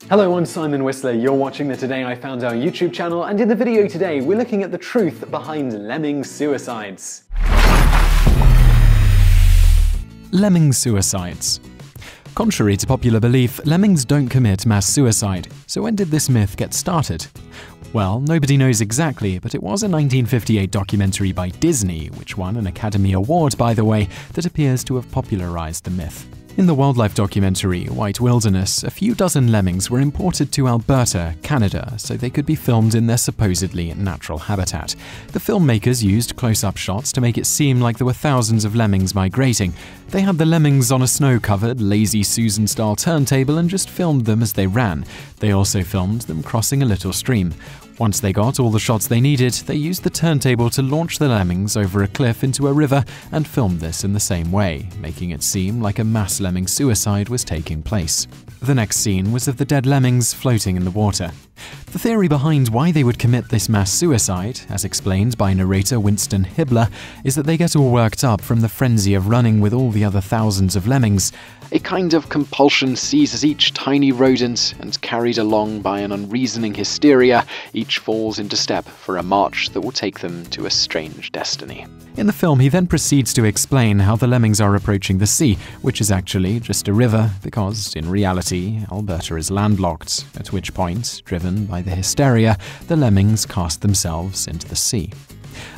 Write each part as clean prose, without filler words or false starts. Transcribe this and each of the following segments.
Hello, I'm Simon Whistler. You're watching the Today I Found Out YouTube channel, and in the video today, we're looking at the truth behind lemming suicides. Lemming suicides. Contrary to popular belief, lemmings don't commit mass suicide. So when did this myth get started? Well, nobody knows exactly, but it was a 1958 documentary by Disney, which won an Academy Award, by the way, that appears to have popularized the myth. In the wildlife documentary White Wilderness, a few dozen lemmings were imported to Alberta, Canada, so they could be filmed in their supposedly natural habitat. The filmmakers used close-up shots to make it seem like there were thousands of lemmings migrating. They had the lemmings on a snow-covered, Lazy Susan-style turntable and just filmed them as they ran. They also filmed them crossing a little stream. Once they got all the shots they needed, they used the turntable to launch the lemmings over a cliff into a river and filmed this in the same way, making it seem like a mass lemming suicide was taking place. The next scene was of the dead lemmings floating in the water. The theory behind why they would commit this mass suicide, as explained by narrator Winston Hibbler, is that they get all worked up from the frenzy of running with all the other thousands of lemmings. A kind of compulsion seizes each tiny rodent, and carried along by an unreasoning hysteria, each falls into step for a march that will take them to a strange destiny. In the film, he then proceeds to explain how the lemmings are approaching the sea, which is actually just a river, because, in reality, Alberta is landlocked, at which point, driven by the hysteria, the lemmings cast themselves into the sea.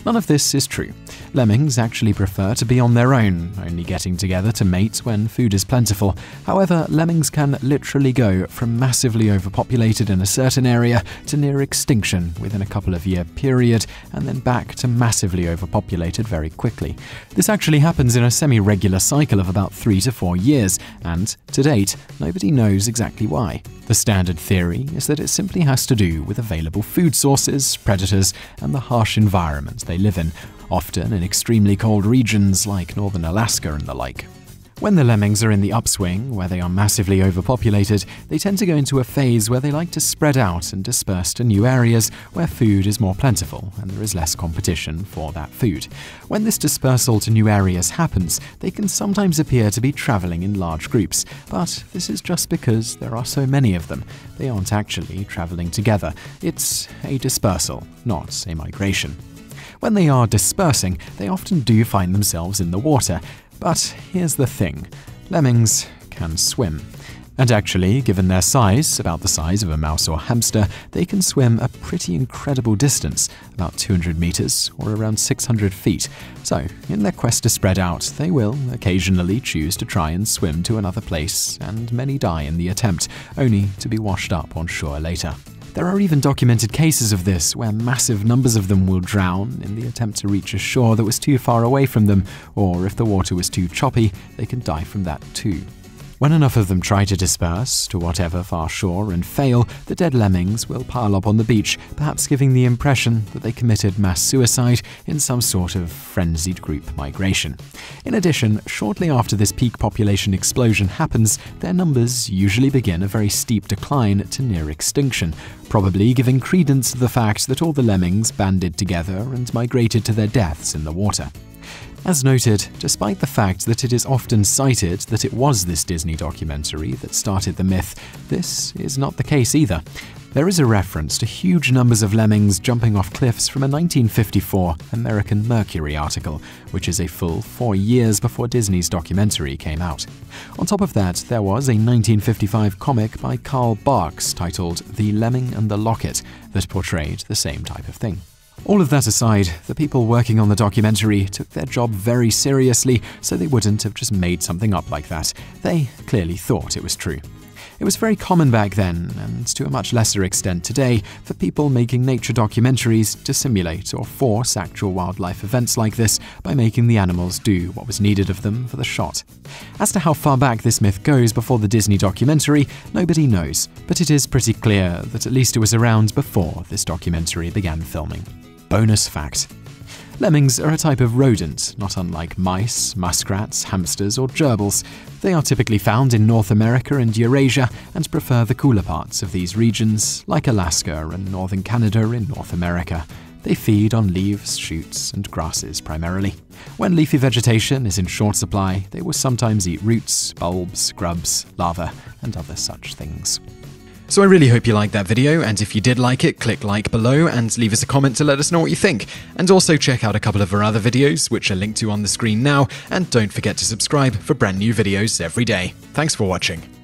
None of this is true. Lemmings actually prefer to be on their own, only getting together to mate when food is plentiful. However, lemmings can literally go from massively overpopulated in a certain area to near extinction within a couple of year period, and then back to massively overpopulated very quickly. This actually happens in a semi-regular cycle of about 3 to 4 years, and, to date, nobody knows exactly why. The standard theory is that it simply has to do with available food sources, predators, and the harsh environment they live in, often in extremely cold regions like northern Alaska and the like. When the lemmings are in the upswing, where they are massively overpopulated, they tend to go into a phase where they like to spread out and disperse to new areas where food is more plentiful and there is less competition for that food. When this dispersal to new areas happens, they can sometimes appear to be traveling in large groups, but this is just because there are so many of them. They aren't actually traveling together. It's a dispersal, not a migration. When they are dispersing, they often do find themselves in the water. But here's the thing, lemmings can swim. And actually, given their size, about the size of a mouse or hamster, they can swim a pretty incredible distance, about 200 meters or around 600 feet. So, in their quest to spread out, they will occasionally choose to try and swim to another place, and many die in the attempt, only to be washed up on shore later. There are even documented cases of this, where massive numbers of them will drown in the attempt to reach a shore that was too far away from them, or if the water was too choppy, they can die from that too. When enough of them try to disperse to whatever far shore and fail, the dead lemmings will pile up on the beach, perhaps giving the impression that they committed mass suicide in some sort of frenzied group migration. In addition, shortly after this peak population explosion happens, their numbers usually begin a very steep decline to near extinction, probably giving credence to the fact that all the lemmings banded together and migrated to their deaths in the water. As noted, despite the fact that it is often cited that it was this Disney documentary that started the myth, this is not the case either. There is a reference to huge numbers of lemmings jumping off cliffs from a 1954 American Mercury article, which is a full 4 years before Disney's documentary came out. On top of that, there was a 1955 comic by Carl Barks titled The Lemming and the Locket that portrayed the same type of thing. All of that aside, the people working on the documentary took their job very seriously, so they wouldn't have just made something up like that. They clearly thought it was true. It was very common back then, and to a much lesser extent today, for people making nature documentaries to simulate or force actual wildlife events like this by making the animals do what was needed of them for the shot. As to how far back this myth goes before the Disney documentary, nobody knows, but it is pretty clear that at least it was around before this documentary began filming. Bonus fact. Lemmings are a type of rodent, not unlike mice, muskrats, hamsters, or gerbils. They are typically found in North America and Eurasia and prefer the cooler parts of these regions, like Alaska and northern Canada in North America. They feed on leaves, shoots, and grasses primarily. When leafy vegetation is in short supply, they will sometimes eat roots, bulbs, grubs, larvae, and other such things. So I really hope you liked that video, and if you did like it, click like below and leave us a comment to let us know what you think. And also check out a couple of our other videos, which are linked to on the screen now, and don't forget to subscribe for brand new videos every day. Thanks for watching.